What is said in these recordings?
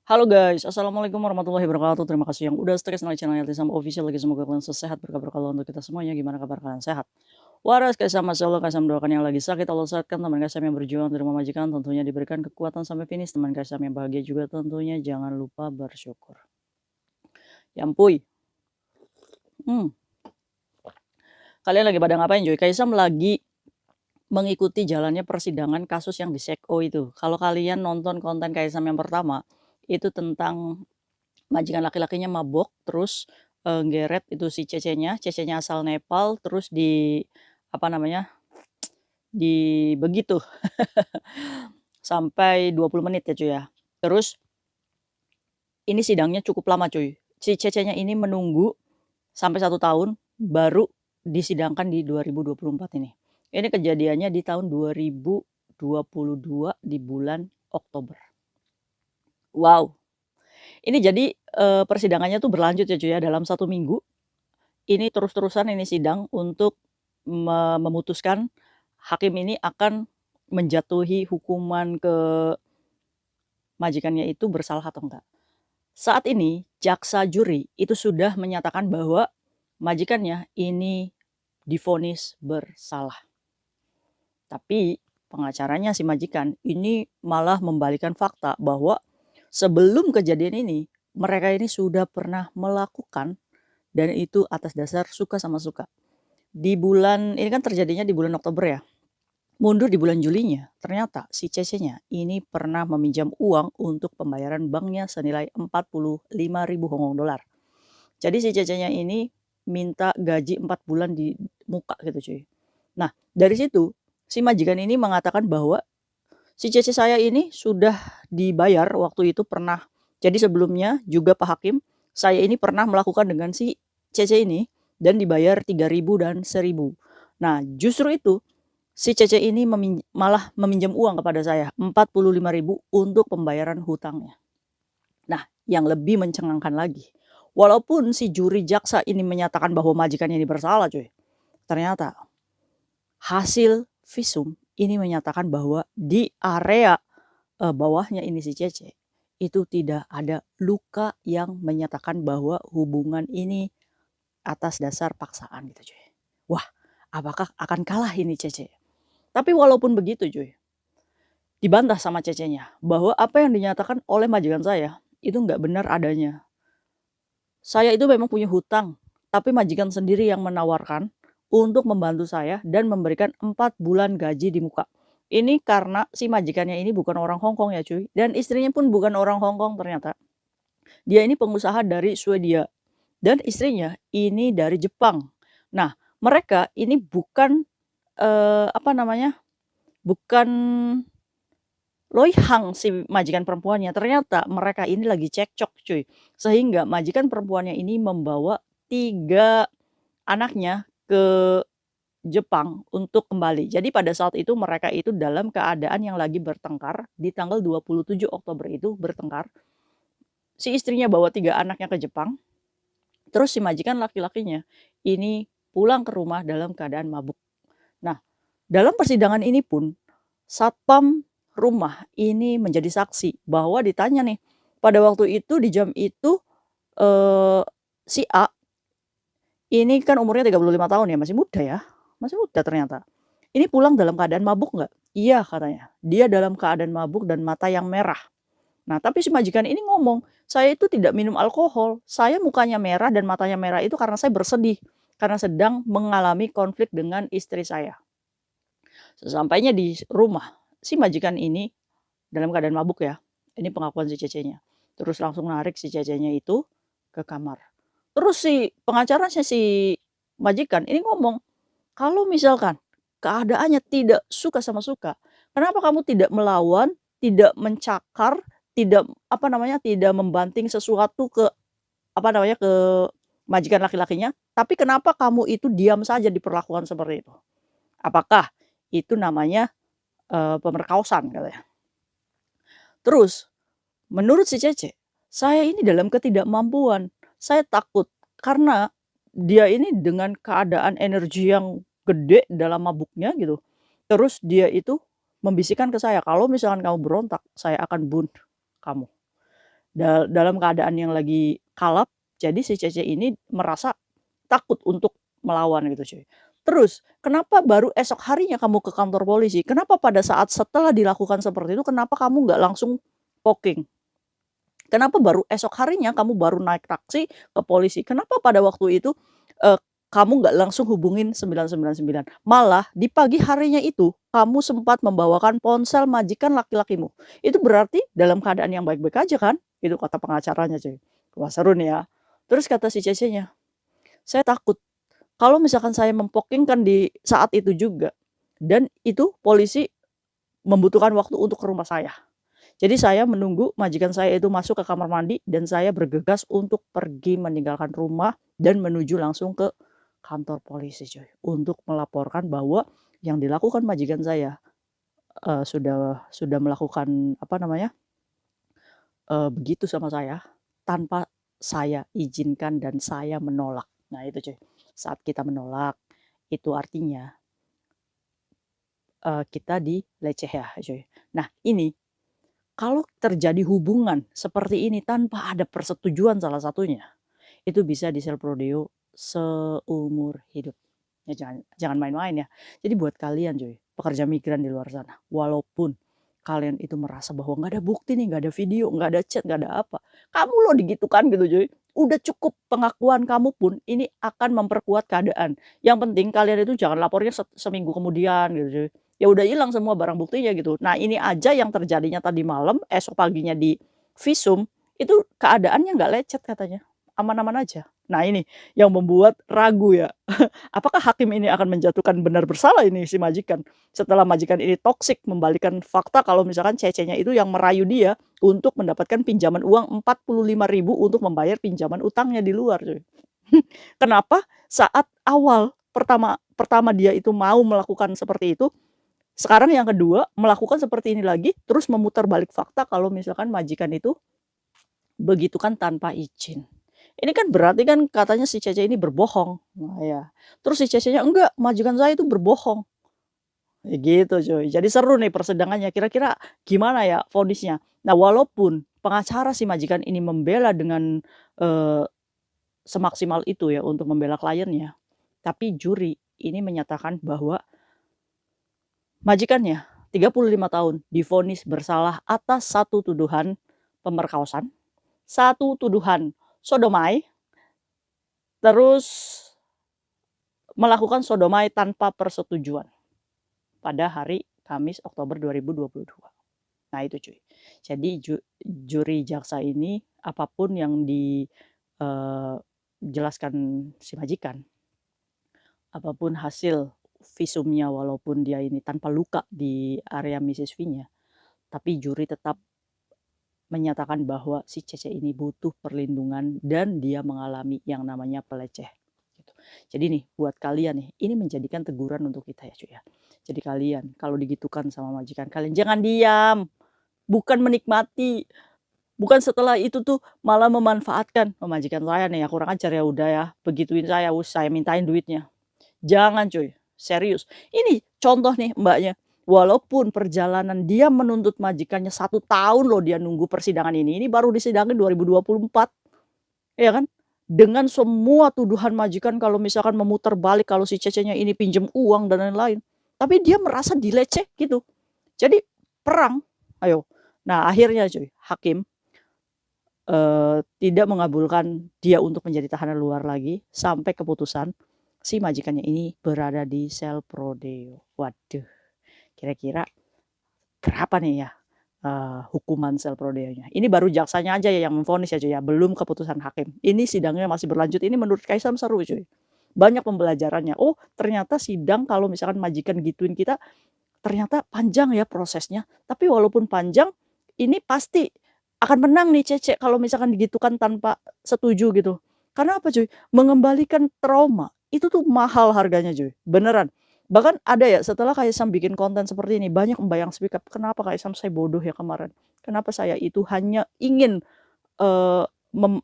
Halo guys, assalamualaikum warahmatullahi wabarakatuh. Terima kasih yang udah stay channel channel Sama Official lagi. Semoga kalian sehat berkabar kalau untuk kita semuanya. Gimana kabar kalian sehat? Waras guys sama Allah kasih mendoakan yang lagi sakit Allah sehatkan, teman guys yang berjuang di rumah majikan tentunya diberikan kekuatan sampai finish, teman guys yang bahagia juga tentunya jangan lupa bersyukur. Ya ampun. Hmm. Kalian lagi pada ngapain Joy? Kaisam lagi mengikuti jalannya persidangan kasus yang di Seko itu. Kalau kalian nonton konten Kaisam yang pertama, itu tentang majikan laki-lakinya mabok, terus, geret itu si cecenya asal Nepal, terus apa namanya, begitu sampai 20 menit ya, cuy, ya. Terus ini sidangnya cukup lama, cuy. Si cecenya ini menunggu sampai 1 tahun, baru disidangkan di 2024 ini. Ini kejadiannya di tahun 2022 di bulan Oktober. Wow, ini jadi, persidangannya tuh berlanjut ya, cuy, ya, dalam 1 minggu. Ini terus-terusan ini sidang untuk memutuskan hakim ini akan menjatuhi hukuman ke majikannya itu bersalah atau enggak. Saat ini jaksa juri itu sudah menyatakan bahwa majikannya ini divonis bersalah. Tapi pengacaranya si majikan ini malah membalikan fakta bahwa sebelum kejadian ini mereka ini sudah pernah melakukan, dan itu atas dasar suka sama suka. Di bulan ini kan terjadinya di bulan Oktober ya. Mundur di bulan Julinya, ternyata si cecenya ini pernah meminjam uang untuk pembayaran banknya senilai 45.000 Hong Kong dolar. Jadi si cecenya ini minta gaji 4 bulan di muka gitu cuy. Nah, dari situ si majikan ini mengatakan bahwa si cece saya ini sudah dibayar waktu itu pernah. Jadi sebelumnya juga Pak Hakim, saya ini pernah melakukan dengan si cece ini dan dibayar 3.000 dan 1.000. Nah, justru itu si cece ini malah meminjam uang kepada saya 45.000 untuk pembayaran hutangnya. Nah, yang lebih mencengangkan lagi, walaupun si juri jaksa ini menyatakan bahwa majikannya ini bersalah cuy, ternyata hasil visum ini menyatakan bahwa di area bawahnya ini si cece itu tidak ada luka yang menyatakan bahwa hubungan ini atas dasar paksaan gitu cuy. Wah, apakah akan kalah ini cece? Tapi walaupun begitu cuy, dibantah sama cecenya bahwa apa yang dinyatakan oleh majikan saya itu nggak benar adanya. Saya itu memang punya hutang, tapi majikan sendiri yang menawarkan untuk membantu saya dan memberikan 4 bulan gaji di muka. Ini karena si majikannya ini bukan orang Hong Kong ya cuy, dan istrinya pun bukan orang Hong Kong ternyata. Dia ini pengusaha dari Swedia dan istrinya ini dari Jepang. Nah, mereka ini bukan, apa namanya, bukan loihang si majikan perempuannya, ternyata mereka ini lagi cekcok cuy. Sehingga majikan perempuannya ini membawa 3 anaknya ke Jepang untuk kembali. Jadi pada saat itu mereka itu dalam keadaan yang lagi bertengkar, di tanggal 27 Oktober itu bertengkar. Si istrinya bawa 3 anaknya ke Jepang, terus si majikan laki-lakinya ini pulang ke rumah dalam keadaan mabuk. Nah, dalam persidangan ini pun satpam rumah ini menjadi saksi bahwa ditanya nih, pada waktu itu di jam itu, si A ini kan umurnya 35 tahun ya, masih muda ternyata. "Ini pulang dalam keadaan mabuk nggak?" "Iya," katanya, "dia dalam keadaan mabuk dan mata yang merah." Nah, tapi si majikan ini ngomong, "Saya itu tidak minum alkohol, saya mukanya merah dan matanya merah itu karena saya bersedih, karena sedang mengalami konflik dengan istri saya." Sesampainya di rumah, si majikan ini dalam keadaan mabuk ya, ini pengakuan si cecenya. Terus langsung narik si cecenya itu ke kamar. Terus si pengacaranya si majikan ini ngomong, "Kalau misalkan keadaannya tidak suka sama suka, kenapa kamu tidak melawan, tidak mencakar, tidak apa namanya, tidak membanting sesuatu ke apa namanya, ke majikan laki-lakinya, tapi kenapa kamu itu diam saja diperlakukan seperti itu? Apakah itu namanya, pemerkosaan?" katanya. Terus menurut si Cece, "Saya ini dalam ketidakmampuan, saya takut karena dia ini dengan keadaan energi yang gede dalam mabuknya gitu, terus dia itu membisikkan ke saya, 'Kalau misalkan kamu berontak, saya akan bunuh kamu.' dalam keadaan yang lagi kalap, jadi si Cece ini merasa takut untuk melawan gitu cuy. Terus, kenapa baru esok harinya kamu ke kantor polisi? Kenapa pada saat setelah dilakukan seperti itu, kenapa kamu nggak langsung poking? Kenapa baru esok harinya kamu baru naik taksi ke polisi? Kenapa pada waktu itu, eee, kamu nggak langsung hubungin 999? Malah di pagi harinya itu, kamu sempat membawakan ponsel majikan laki-lakimu. Itu berarti dalam keadaan yang baik-baik aja kan? Itu kata pengacaranya cuy. Wah seru nih ya. Terus kata si Cece-nya, "Saya takut kalau misalkan saya mempokingkan di saat itu juga, dan itu polisi membutuhkan waktu untuk ke rumah saya. Jadi saya menunggu majikan saya itu masuk ke kamar mandi dan saya bergegas untuk pergi meninggalkan rumah dan menuju langsung ke kantor polisi cuy, untuk melaporkan bahwa yang dilakukan majikan saya, sudah melakukan apa namanya, begitu sama saya tanpa saya izinkan dan saya menolak." Nah itu cuy, saat kita menolak, itu artinya, kita dileceh ya cuy. Nah ini, kalau terjadi hubungan seperti ini tanpa ada persetujuan salah satunya, itu bisa di-self-prodeo seumur hidup. Ya jangan jangan main-main ya. Jadi buat kalian cuy, pekerja migran di luar sana, walaupun kalian itu merasa bahwa nggak ada bukti nih, nggak ada video, nggak ada chat, nggak ada apa, kamu loh digitukan gitu cuy. Udah cukup pengakuan kamu pun ini akan memperkuat keadaan. Yang penting kalian itu jangan lapornya seminggu kemudian gitu cuy. Ya udah hilang semua barang buktinya gitu. Nah ini aja yang terjadinya tadi malam, esok paginya di visum, itu keadaannya nggak lecet katanya, aman-aman aja. Nah ini yang membuat ragu ya, apakah hakim ini akan menjatuhkan benar bersalah ini si majikan, setelah majikan ini toksik membalikan fakta kalau misalkan Cece-nya itu yang merayu dia untuk mendapatkan pinjaman uang 45.000 untuk membayar pinjaman utangnya di luar cuy. Kenapa saat awal pertama pertama dia itu mau melakukan seperti itu, sekarang yang kedua melakukan seperti ini lagi, terus memutar balik fakta kalau misalkan majikan itu begitu kan tanpa izin. Ini kan berarti kan katanya si Cece ini berbohong. Nah ya, terus si Cece-nya, "Enggak, majikan saya itu berbohong." Ya gitu cuy. Jadi seru nih persidangannya, kira-kira gimana ya vonisnya. Nah walaupun pengacara si majikan ini membela dengan, eee, semaksimal itu ya untuk membela kliennya, tapi juri ini menyatakan bahwa majikannya 35 tahun divonis bersalah atas satu tuduhan pemerkosaan, satu tuduhan sodomai, terus melakukan sodomai tanpa persetujuan pada hari Kamis Oktober 2022. Nah itu cuy. Jadi juri jaksa ini apapun yang dijelaskan si majikan, apapun hasil visumnya walaupun dia ini tanpa luka di area Mrs. V-nya, tapi juri tetap menyatakan bahwa si Cece ini butuh perlindungan dan dia mengalami yang namanya peleceh. Gitu. Jadi nih buat kalian nih, ini menjadikan teguran untuk kita ya cuy ya. Jadi kalian kalau digitukan sama majikan kalian jangan diam, bukan menikmati, bukan setelah itu tuh malah memanfaatkan, "Oh majikan saya nih ya kurang ajar ya udah ya, begituin saya mintain duitnya." Jangan cuy, serius. Ini contoh nih Mbaknya, walaupun perjalanan dia menuntut majikannya 1 tahun loh dia nunggu persidangan ini baru disidangin 2024, ya kan? Dengan semua tuduhan majikan kalau misalkan memutar balik kalau si Cece-nya ini pinjam uang dan lain-lain. Tapi dia merasa dileceh gitu. Jadi perang, ayo. Nah akhirnya cuy, hakim, tidak mengabulkan dia untuk menjadi tahanan luar lagi sampai keputusan si majikannya ini berada di sel prodeo. Waduh, kira-kira berapa nih ya, hukuman sel prodeonya? Ini baru jaksanya aja ya yang memvonis ya cuy ya, belum keputusan hakim. Ini sidangnya masih berlanjut, ini menurut Kaisam seru cuy. Banyak pembelajarannya, oh ternyata sidang kalau misalkan majikan gituin kita, ternyata panjang ya prosesnya. Tapi walaupun panjang, ini pasti akan menang nih Cece kalau misalkan digitukan tanpa setuju gitu. Karena apa cuy? Mengembalikan trauma, itu tuh mahal harganya cuy, beneran. Bahkan ada ya setelah Kaisang bikin konten seperti ini, banyak yang speak up, "Kenapa Kaisang saya bodoh ya kemarin? Kenapa saya itu hanya ingin, eee, mem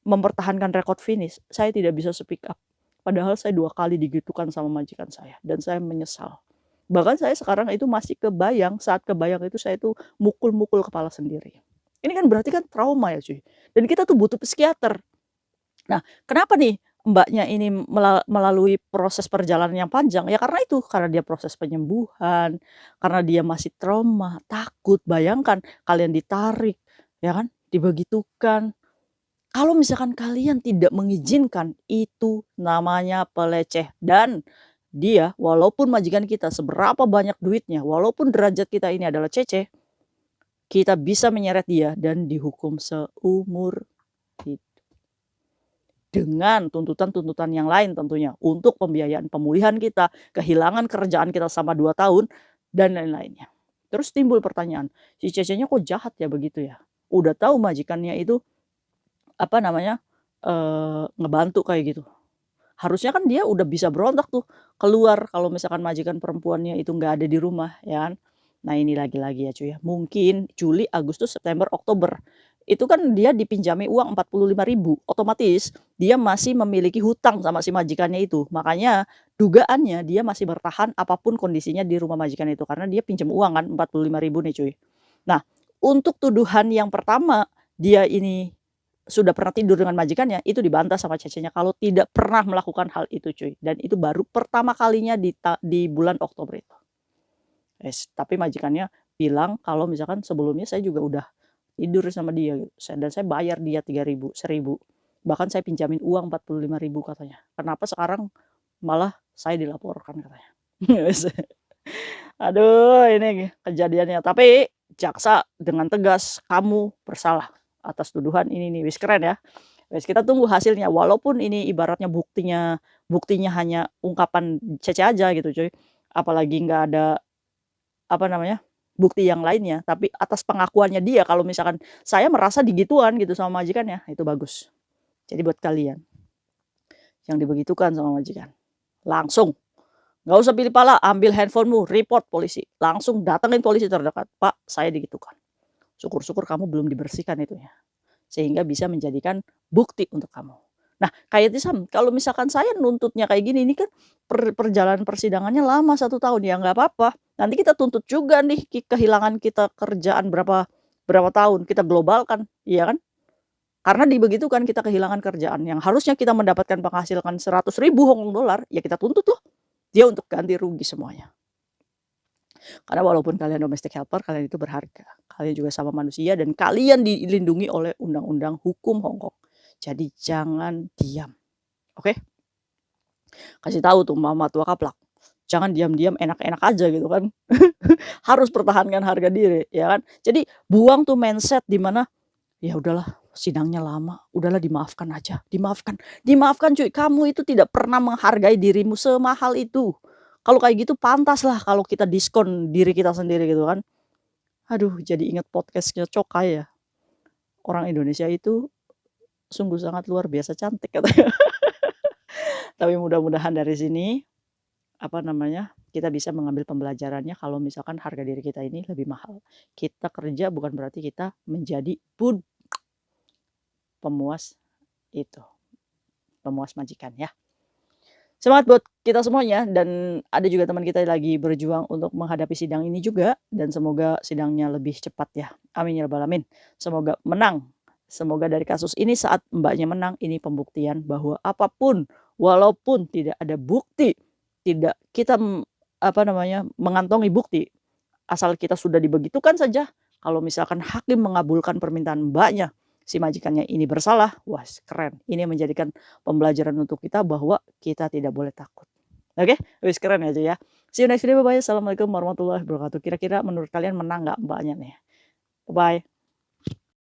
mempertahankan rekod finish, saya tidak bisa speak up. Padahal saya 2 kali digitukan sama majikan saya dan saya menyesal." Bahkan saya sekarang itu masih kebayang, saat kebayang itu saya itu mukul-mukul kepala sendiri. Ini kan berarti kan trauma ya cuy, dan kita tuh butuh psikiater. Nah, kenapa nih Mbaknya ini melalui proses perjalanan yang panjang? Ya karena itu, karena dia proses penyembuhan, karena dia masih trauma, takut. Bayangkan kalian ditarik, ya kan, dibegitukan. Kalau misalkan kalian tidak mengizinkan, itu namanya peleceh. Dan dia, walaupun majikan kita seberapa banyak duitnya, walaupun derajat kita ini adalah cece, kita bisa menyeret dia dan dihukum seumur hidup. Dengan tuntutan-tuntutan yang lain tentunya, untuk pembiayaan pemulihan kita, kehilangan kerjaan kita selama 2 tahun, dan lain-lainnya. Terus timbul pertanyaan, si cecenya kok jahat ya begitu ya? Udah tahu majikannya itu, apa namanya, ngebantu kayak gitu. Harusnya kan dia udah bisa berontak tuh, keluar kalau misalkan majikan perempuannya itu nggak ada di rumah, ya kan. Nah ini lagi-lagi ya cuy ya, mungkin Juli, Agustus, September, Oktober, itu kan dia dipinjami uang 45.000, otomatis dia masih memiliki hutang sama si majikannya itu. Makanya dugaannya dia masih bertahan apapun kondisinya di rumah majikan itu, karena dia pinjam uang kan 45.000 nih cuy. Nah, untuk tuduhan yang pertama, dia ini sudah pernah tidur dengan majikannya, itu dibantah sama cecenya kalau tidak pernah melakukan hal itu cuy, dan itu baru pertama kalinya di bulan Oktober itu. Tapi majikannya bilang kalau misalkan sebelumnya saya juga udah tidur sama dia gitu, dan saya bayar dia 3.000, 1.000, bahkan saya pinjamin uang 45.000 katanya. Kenapa sekarang malah saya dilaporkan katanya. Aduh ini kejadiannya, tapi jaksa dengan tegas, "Kamu bersalah atas tuduhan ini nih." Wis keren ya. Wis kita tunggu hasilnya, walaupun ini ibaratnya buktinya hanya ungkapan Cece aja gitu cuy, apalagi nggak ada, apa namanya, bukti yang lainnya, tapi atas pengakuannya dia kalau misalkan saya merasa digituan gitu sama majikannya, itu bagus. Jadi buat kalian yang dibegitukan sama majikan, langsung nggak usah pilih pala, ambil handphonemu, report polisi, langsung datengin polisi terdekat, "Pak, saya digitukan." Syukur-syukur kamu belum dibersihkan itunya, sehingga bisa menjadikan bukti untuk kamu. Nah, kayak Tisam, kalau misalkan saya nuntutnya kayak gini, ini kan perjalanan persidangannya lama 1 tahun, ya nggak apa-apa. Nanti kita tuntut juga nih kehilangan kita kerjaan berapa berapa tahun, kita globalkan, iya kan? Karena dibegitukan kita kehilangan kerjaan yang harusnya kita mendapatkan penghasilan 100.000 Hong Kong dollar, ya kita tuntut loh dia untuk ganti rugi semuanya. Karena walaupun kalian domestic helper, kalian itu berharga. Kalian juga sama manusia dan kalian dilindungi oleh undang-undang hukum Hong Kong. Jadi jangan diam. Oke? Kasih tahu tuh mama tua kaplak. Jangan diam-diam enak-enak aja gitu kan. Harus pertahankan harga diri, ya kan? Jadi buang tuh mindset di mana ya udahlah sidangnya lama, udahlah dimaafkan aja, dimaafkan. Dimaafkan cuy, kamu itu tidak pernah menghargai dirimu semahal itu. Kalau kayak gitu pantaslah kalau kita diskon diri kita sendiri gitu kan. Aduh jadi ingat podcastnya Cokai ya, orang Indonesia itu sungguh sangat luar biasa cantik katanya. Tapi mudah-mudahan dari sini, apa namanya, kita bisa mengambil pembelajarannya kalau misalkan harga diri kita ini lebih mahal. Kita kerja bukan berarti kita menjadi pemuas itu, pemuas majikan ya. Semangat buat kita semuanya, dan ada juga teman kita yang lagi berjuang untuk menghadapi sidang ini juga, dan semoga sidangnya lebih cepat ya. Amin ya rabbal alamin. Semoga menang. Semoga dari kasus ini saat Mbaknya menang, ini pembuktian bahwa apapun, walaupun tidak ada bukti, tidak kita apa namanya, mengantongi bukti, asal kita sudah dibegitukan saja, kalau misalkan hakim mengabulkan permintaan Mbaknya, si majikannya ini bersalah, wah keren. Ini menjadikan pembelajaran untuk kita bahwa kita tidak boleh takut. Oke, wis keren aja ya. See you next video, bye-bye. Assalamualaikum warahmatullahi wabarakatuh. Kira-kira menurut kalian menang nggak Mbaknya nih? Bye-bye.